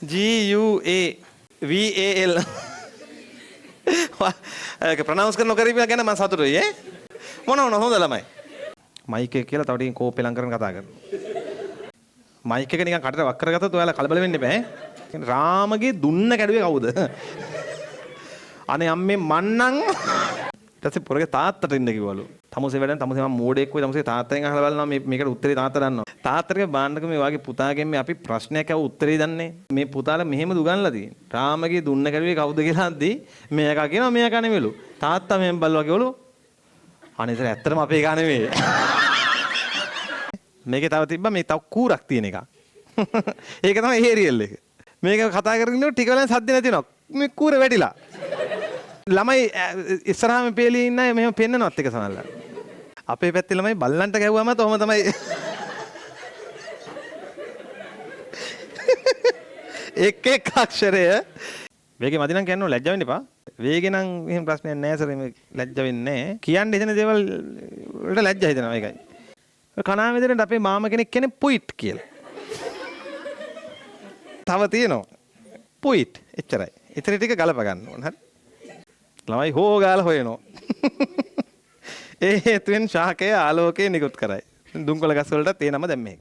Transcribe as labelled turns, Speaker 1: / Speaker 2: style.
Speaker 1: GUAVAL. ඒක pronounce කරන නොකරීම ගැන මම සතුටුයි ඈ. මොන හොඳ ළමයි. මයික් එක කියලා තව ටිකකින් කෝප් එලං කරන කතා කරනවා. මයික් එක නිකන් කටට වක් කරගත්තොත් ඔයාලා කලබල වෙන්න එපා ඈ. රාමගේ දුන්න කැඩුවේ කවුද? අනේ අම්මේ මන්නම්. ඊට පස්සේ පොරගේ තාත්තට ඉන්න කිව්වලු. තමුසේ වැඩන් තමුසේ මම මෝඩෙක් වෙයි තමුසේ තාත්තගෙන් අහලා බලනවා මේකට උත්තරේ තාත්තා දන්නවා. තාත්තගේ බාන්නක මේ වාගේ පුතාගෙන් මේ අපි ප්‍රශ්නයක් අහුව උත්තරේ දන්නේ. මේ පුතාලා මෙහෙම දුගන්ලා තියෙන්නේ. රාමගේ දුන්න කැඩුවේ කවුද කියලා අද්දී මේකා කියනවා මේකා නෙමෙලු. තාත්තා මෙහෙම බල්වා කිව්වලු. අනේ ඉතින් ඇත්තටම අපේ එකා නෙමෙයි. මේකේ තව තිබ්බා මේ තව කූරක් තියෙන එක. ඒක තමයි ඒරියල් එක. මේක කතා කරගෙන ඉන්නකොට ටික වෙලාවක් සද්ද නැති වෙනවා. මේ කූර වැටිලා. ළමයි ඉස්සරහාම පෙළී ඉන්න අය මෙහෙම පෙන්නනවත් එක සමහරවල්. අපේ පැත්තේ ළමයි බල්ලන්ට ගැහුවම තොම තමයි. එක් එක් අක්ෂරය වේගෙ මදි නම් කියන්න ලැජ්ජ වෙන්න එපා. වේගෙ නම් එහෙම ප්‍රශ්නයක් නැහැ සර් මේ ලැජ්ජ වෙන්නේ නැහැ. කියන්න හිතන දේවල් වලට ලැජ්ජ හිතෙනවා ඒකයි. කණාමෙදෙන්ට අපේ මාම කෙනෙක් කියන්නේ පුයිට් කියලා. තව තියෙනවා. පුයිට් එච්චරයි. ඉතින් ටික ගලප ගන්න ඕන. හරි. ළමයි හෝ ගාලා හොයනවා. ඒ හේතුවෙන් ශාකයේ ආලෝකය නිකුත් කරයි. දුම්කොළ ගස් වලටත් ඒ නම දැම්මේ.